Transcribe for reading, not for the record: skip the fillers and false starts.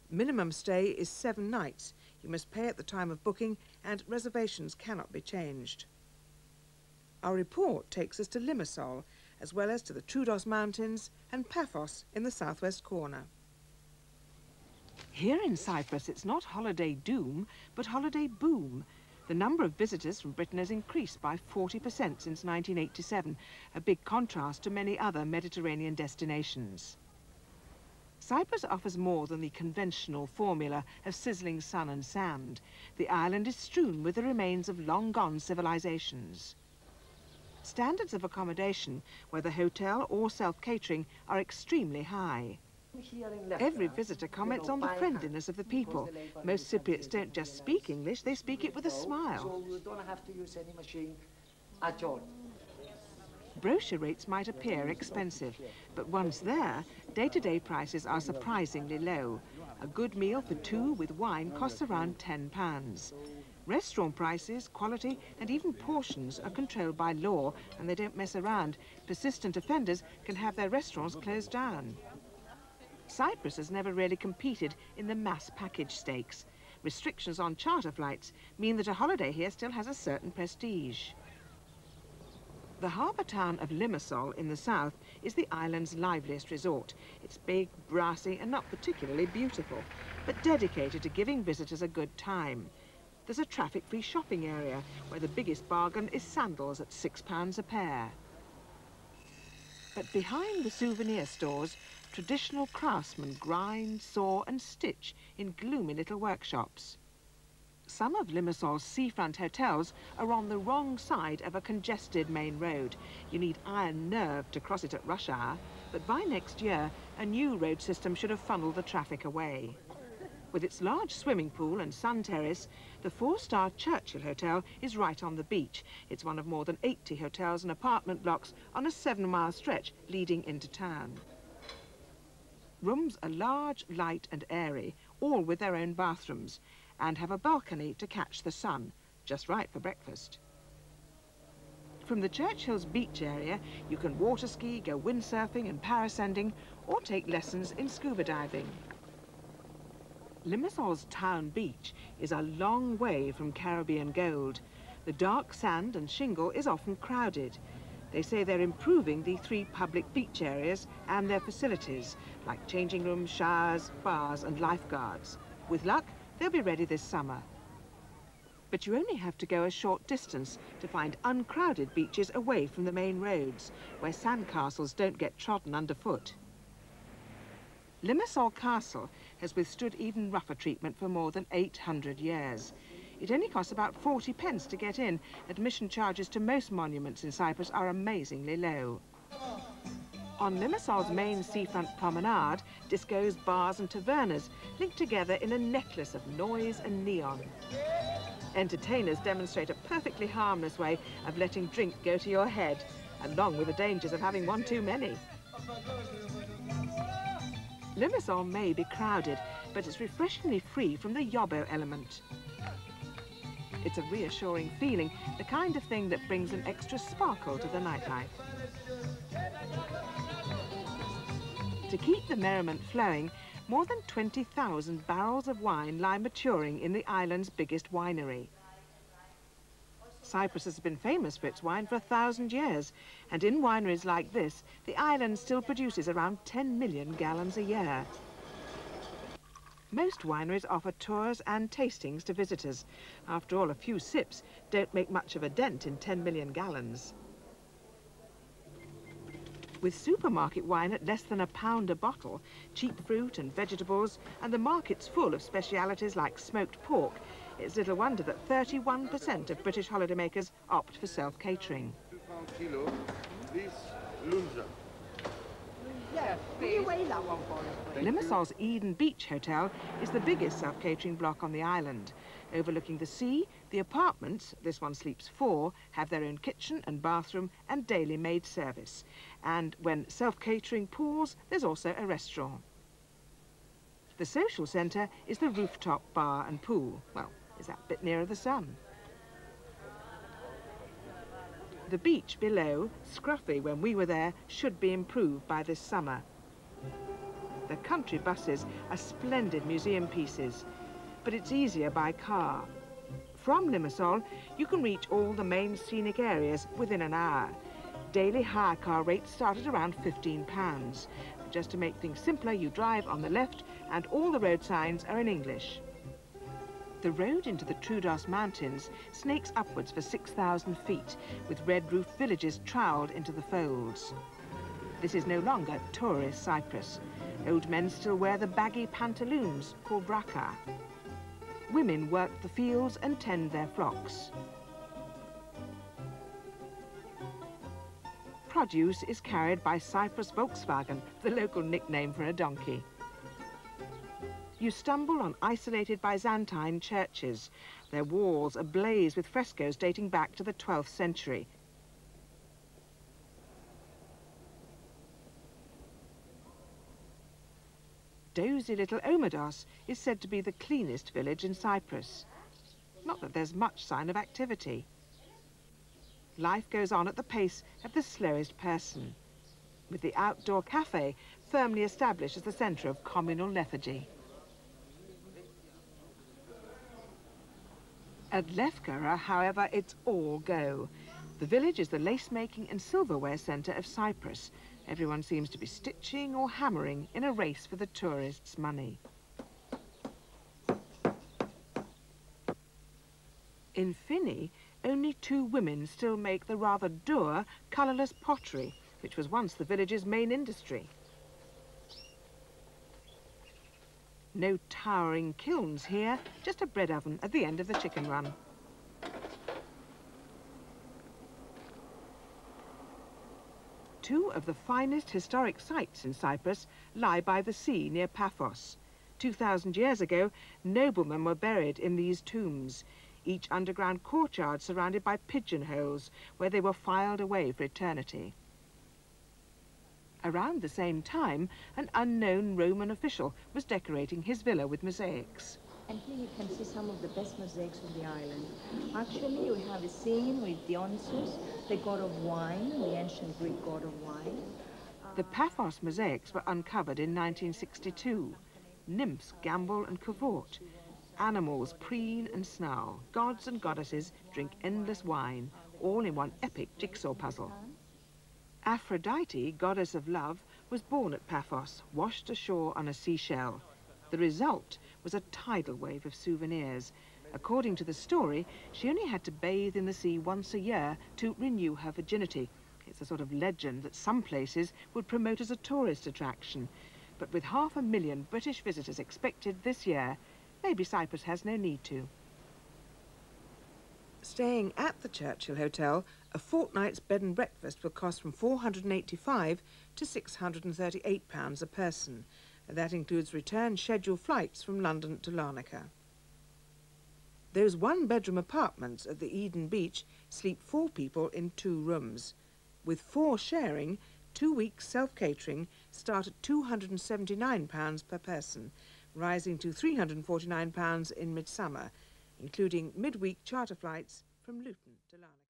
Minimum stay is 7 nights. You must pay at the time of booking and reservations cannot be changed. Our report takes us to Limassol, as well as to the Troodos Mountains and Paphos in the southwest corner. Here in Cyprus, it's not holiday doom, but holiday boom. The number of visitors from Britain has increased by 40% since 1987, a big contrast to many other Mediterranean destinations. Cyprus offers more than the conventional formula of sizzling sun and sand. The island is strewn with the remains of long-gone civilizations. Standards of accommodation, whether hotel or self-catering, are extremely high. Every visitor comments on the friendliness of the people. Most Cypriots don't just speak English, they speak it with a smile. So you don't have to use any machine at all. Brochure rates might appear expensive, but once there, day-to-day prices are surprisingly low. A good meal for 2 with wine costs around £10. Restaurant prices, quality and even portions are controlled by law and they don't mess around. Persistent offenders can have their restaurants closed down. Cyprus has never really competed in the mass package stakes. Restrictions on charter flights mean that a holiday here still has a certain prestige. The harbour town of Limassol in the south is the island's liveliest resort. It's big, brassy and not particularly beautiful, but dedicated to giving visitors a good time. There's a traffic-free shopping area where the biggest bargain is sandals at £6 a pair. But behind the souvenir stores, traditional craftsmen grind, saw and stitch in gloomy little workshops. Some of Limassol's seafront hotels are on the wrong side of a congested main road. You need iron nerve to cross it at rush hour, but by next year, a new road system should have funneled the traffic away. With its large swimming pool and sun terrace, the 4-star Churchill Hotel is right on the beach. It's one of more than 80 hotels and apartment blocks on a 7-mile stretch leading into town. Rooms are large, light and airy, all with their own bathrooms, and have a balcony to catch the sun, just right for breakfast. From the Churchill's beach area, you can water ski, go windsurfing and parasending, or take lessons in scuba diving. Limassol's town beach is a long way from Caribbean gold. The dark sand and shingle is often crowded. They say they're improving the 3 public beach areas and their facilities, like changing rooms, showers, bars and lifeguards. With luck, they'll be ready this summer. But you only have to go a short distance to find uncrowded beaches away from the main roads, where sandcastles don't get trodden underfoot. Limassol Castle has withstood even rougher treatment for more than 800 years. It only costs about 40 pence to get in. Admission charges to most monuments in Cyprus are amazingly low. On Limassol's main seafront promenade, discos, bars and tavernas link together in a necklace of noise and neon. Entertainers demonstrate a perfectly harmless way of letting drink go to your head, along with the dangers of having one too many. Limassol may be crowded, but it's refreshingly free from the yobbo element. It's a reassuring feeling, the kind of thing that brings an extra sparkle to the nightlife. To keep the merriment flowing, more than 20,000 barrels of wine lie maturing in the island's biggest winery. Cyprus has been famous for its wine for 1,000 years, and in wineries like this, the island still produces around 10 million gallons a year. Most wineries offer tours and tastings to visitors. After all, a few sips don't make much of a dent in 10 million gallons. With supermarket wine at less than £1 a bottle, cheap fruit and vegetables, and the markets full of specialities like smoked pork, it's little wonder that 31% of British holidaymakers opt for self-catering. Limassol's Eden Beach Hotel is the biggest self-catering block on the island. Overlooking the sea, the apartments, this one sleeps 4, have their own kitchen and bathroom and daily maid service. And when self-catering pools, there's also a restaurant. The social centre is the rooftop bar and pool. Well, is that bit nearer the sun? The beach below, scruffy when we were there, should be improved by this summer. The country buses are splendid museum pieces, but it's easier by car. From Limassol, you can reach all the main scenic areas within an hour. Daily hire car rates start at around £15. Just to make things simpler, you drive on the left and all the road signs are in English. The road into the Troodos Mountains snakes upwards for 6,000 feet, with red-roofed villages troweled into the folds. This is no longer tourist Cyprus. Old men still wear the baggy pantaloons called braka. Women work the fields and tend their flocks. Produce is carried by Cyprus Volkswagen, the local nickname for a donkey. You stumble on isolated Byzantine churches, their walls ablaze with frescoes dating back to the 12th century. Dozy little Omedos is said to be the cleanest village in Cyprus. Not that there's much sign of activity. Life goes on at the pace of the slowest person, with the outdoor cafe firmly established as the centre of communal lethargy. At Lefkara, however, it's all go. The village is the lace-making and silverware centre of Cyprus. Everyone seems to be stitching or hammering in a race for the tourists' money. In Finny, only 2 women still make the rather dour, colourless pottery, which was once the village's main industry. No towering kilns here, just a bread oven at the end of the chicken run. Two of the finest historic sites in Cyprus lie by the sea near Paphos. 2,000 years ago, noblemen were buried in these tombs, each underground courtyard surrounded by pigeonholes where they were filed away for eternity. Around the same time, an unknown Roman official was decorating his villa with mosaics. And here you can see some of the best mosaics of the island. Actually, we have a scene with Dionysus, the god of wine, the ancient Greek god of wine. The Paphos Mosaics were uncovered in 1962. Nymphs gambol and cavort. Animals preen and snarl. Gods and goddesses drink endless wine, all in one epic jigsaw puzzle. Aphrodite, goddess of love, was born at Paphos, washed ashore on a seashell. The result was a tidal wave of souvenirs. According to the story, she only had to bathe in the sea once a year to renew her virginity. It's a sort of legend that some places would promote as a tourist attraction. But with 500,000 British visitors expected this year, maybe Cyprus has no need to. Staying at the Churchill Hotel, a fortnight's bed and breakfast will cost from £485 to £638 a person. That includes return scheduled flights from London to Larnaca. Those one-bedroom apartments at the Eden Beach sleep 4 people in 2 rooms. With 4 sharing, 2 weeks self-catering start at £279 per person, rising to £349 in midsummer, including midweek charter flights from Luton to Larnaca.